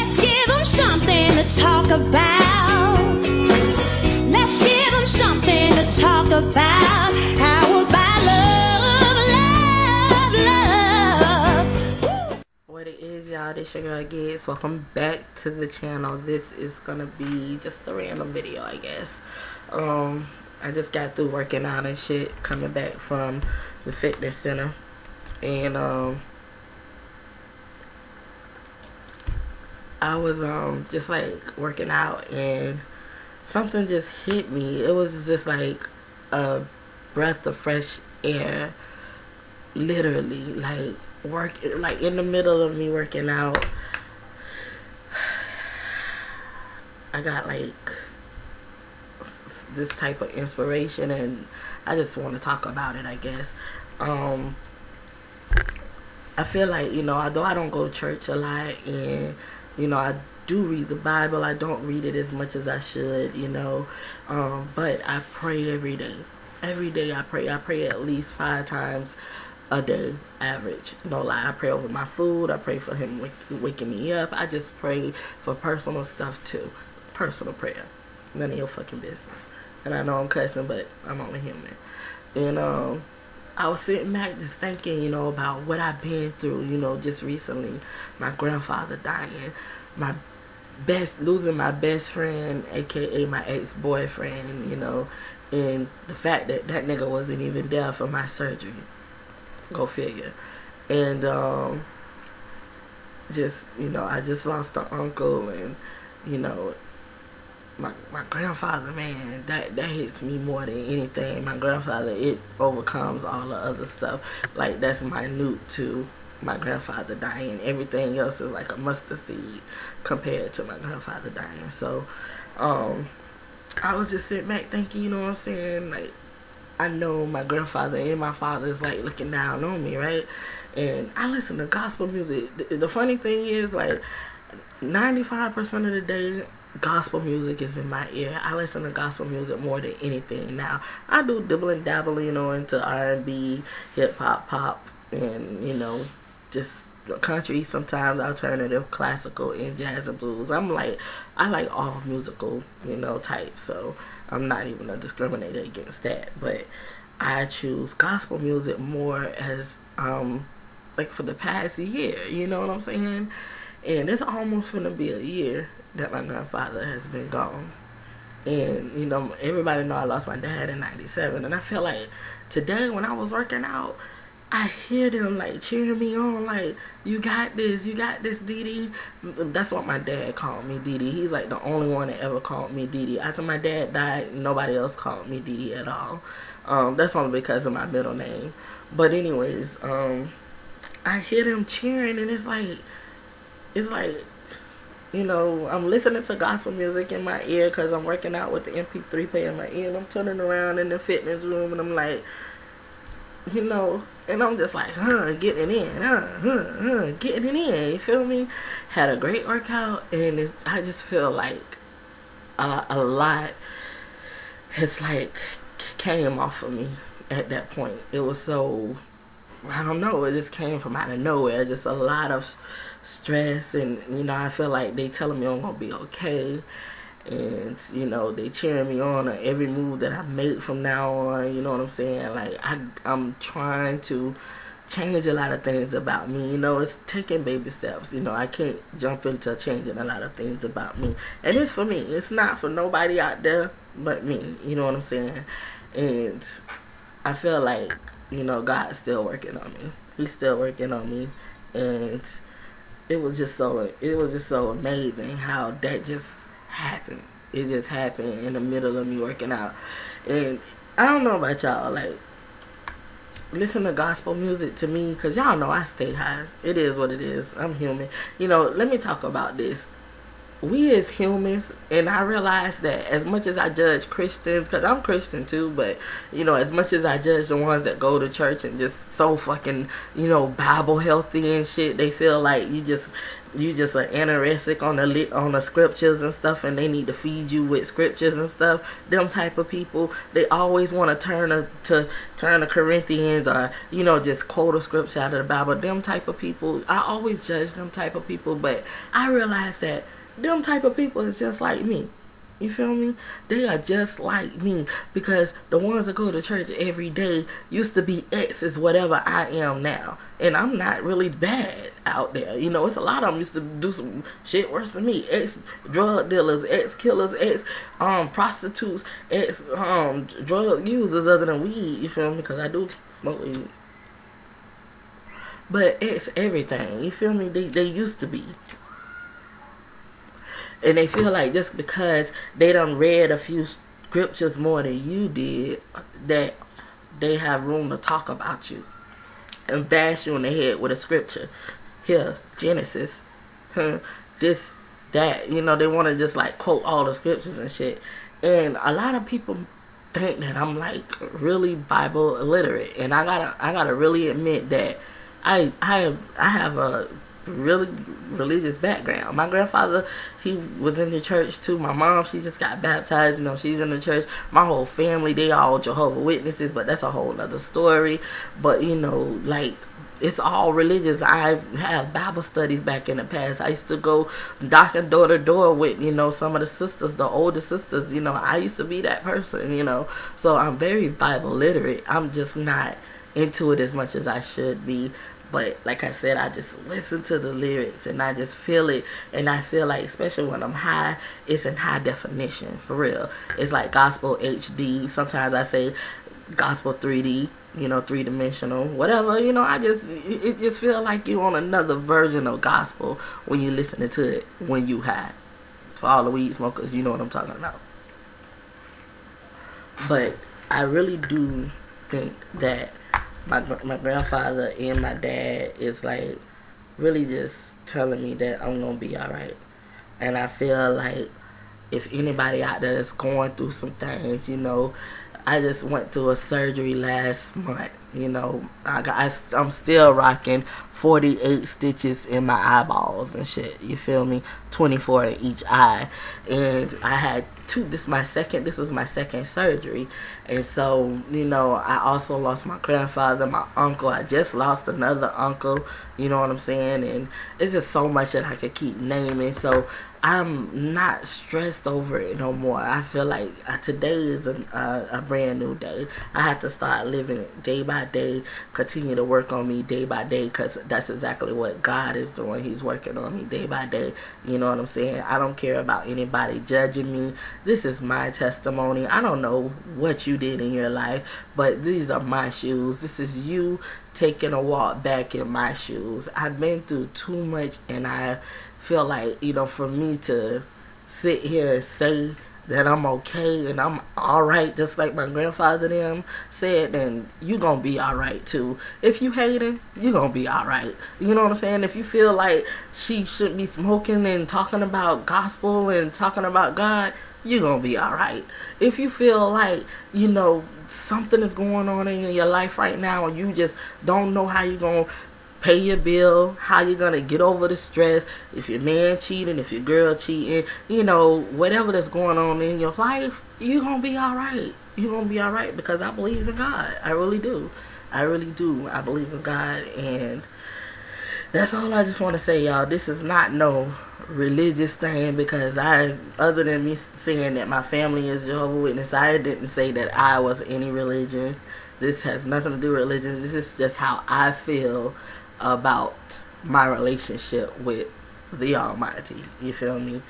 Let's give them something to talk about. Let's give them something to talk about. How about love? What it is, y'all, this your girl Giggs. Welcome back to the channel. This is gonna be just a random video, I guess. I just got through working out and shit, coming back from the fitness center, and I was just like working out, and something just hit me. It was just like a breath of fresh air, literally, like in the middle of me working out. I got like this type of inspiration, and I just want to talk about it, I guess. I feel like, although I don't go to church a lot, and I do read the Bible, I don't read it as much as I should, but I pray every day. Every day I pray. I pray at least 5 times a day, average. No lie. I pray over my food. I pray for him waking me up. I just pray for personal stuff too. Personal prayer. None of your fucking business. And I know I'm cussing, but I'm only human. And I was sitting back just thinking, about what I've been through, just recently. My grandfather dying, losing my best friend, aka my ex-boyfriend, and the fact that that nigga wasn't even there for my surgery. Go figure. And just, I just lost an uncle, and my grandfather, man, that hits me more than anything. My grandfather, it overcomes all the other stuff. Like, that's minute to my grandfather dying. Everything else is like a mustard seed compared to my grandfather dying. So I was just sitting back thinking, you know what I'm saying, like, I know my grandfather and my father is like looking down on me, right? And I listen to gospel music. The funny thing is, like, 95% of the day, gospel music is in my ear. I listen to gospel music more than anything now. I do dibble and dabble, into R&B, hip-hop, pop, and, just country, sometimes alternative, classical, and jazz and blues. I like all musical, types, so I'm not even a discriminator against that. But I choose gospel music more as, like, for the past year, you know what I'm saying? And it's almost gonna be a year that my grandfather has been gone. And, everybody know I lost my dad in 97. And I feel like today when I was working out, I hear them, like, cheering me on, like, you got this, Dee Dee. That's what my dad called me, Dee Dee. He's, like, the only one that ever called me Dee Dee. After my dad died, nobody else called me Dee Dee at all. That's only because of my middle name. But anyways, I hear them cheering, and it's like, I'm listening to gospel music in my ear because I'm working out with the MP3 player in my ear, and I'm turning around in the fitness room, and I'm like, and I'm just like, getting it in, getting it in, you feel me? Had a great workout, and I just feel like a lot has, like, came off of me at that point. It was so, I don't know, it just came from out of nowhere, just a lot of stress, and, I feel like they telling me I'm gonna be okay. And, they cheering me on every move that I make from now on, you know what I'm saying? Like, I'm trying to change a lot of things about me, it's taking baby steps, I can't jump into changing a lot of things about me. And it's for me, it's not for nobody out there but me, you know what I'm saying? And I feel like, God's still working on me. He's still working on me, and it was just so amazing how that just happened. It just happened in the middle of me working out. And I don't know about y'all, like, listen to gospel music to me, because y'all know I stay high. It is what it is. I'm human. Let me talk about this. We as humans, and I realize that as much as I judge Christians, because I'm Christian too, but, as much as I judge the ones that go to church and just so fucking, Bible healthy and shit, they feel like you just you just are anorexic on the scriptures and stuff, and they need to feed you with scriptures and stuff. Them type of people, they always want to turn to Corinthians, or just quote a scripture out of the Bible. Them type of people, I always judge them type of people, but I realize that them type of people is just like me. You feel me? They are just like me, because the ones that go to church every day used to be exes, whatever I am now. And I'm not really bad out there. It's a lot of them used to do some shit worse than me. Ex-drug dealers, ex-killers, ex-prostitutes, ex-drug users other than weed. You feel me? Because I do smoke weed. But ex-everything. You feel me? They used to be. And they feel like just because they done read a few scriptures more than you did, that they have room to talk about you and bash you in the head with a scripture. Here, Genesis, this, that. They want to just like quote all the scriptures and shit. And a lot of people think that I'm like really Bible illiterate, and I gotta really admit that I have a really religious background. My grandfather, he was in the church too. My mom, she just got baptized, she's in the church. My whole family, they all Jehovah's Witnesses, but that's a whole other story. But like, it's all religious. I have Bible studies back in the past. I used to go knocking door to door with some of the sisters, the older sisters. I used to be that person. So I'm very Bible literate. I'm just not into it as much as I should be. But like I said, I just listen to the lyrics and I just feel it. And I feel like, especially when I'm high, it's in high definition, for real. It's like gospel HD. Sometimes I say gospel 3D, three-dimensional, whatever. It just feel like you on another version of gospel when you listening to it when you high. For all the weed smokers, you know what I'm talking about. But I really do think that my grandfather and my dad is like really just telling me that I'm gonna be alright. And I feel like if anybody out there is going through some things, I just went through a surgery last month. I'm still rocking 48 stitches in my eyeballs and shit. You feel me? 24 in each eye. And I had this was my second surgery. And so, I also lost my grandfather, my uncle. I just lost another uncle. You know what I'm saying? And it's just so much that I could keep naming. So I'm not stressed over it no more. I feel like today is a brand new day. I have to start living it day by day, continue to work on me day by day, because that's exactly what God is doing. He's working on me day by day. You know what I'm saying? I don't care about anybody judging me. This is my testimony. I don't know what you did in your life, but these are my shoes. This is you taking a walk back in my shoes. I've been through too much, and I feel like, for me to sit here and say that I'm okay and I'm alright, just like my grandfather them said, then you gonna be alright too. If you hating, you gonna be alright. You know what I'm saying? If you feel like she shouldn't be smoking and talking about gospel and talking about God, you gonna be alright. If you feel like, something is going on in your life right now and you just don't know how you gonna pay your bill, how you gonna get over the stress, if your man cheating, if your girl cheating, whatever that's going on in your life, you gonna be alright. You gonna be alright, because I believe in God. I really do. I really do. I believe in God, and that's all I just want to say, y'all. This is not no religious thing, because other than me saying that my family is Jehovah's Witness, I didn't say that I was any religion. This has nothing to do with religion. This is just how I feel about my relationship with the Almighty. You feel me?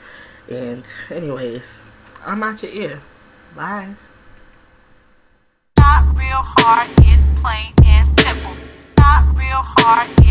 And anyways, I'm out your ear. Bye. Not real hard, it's plain and simple. Not real hard.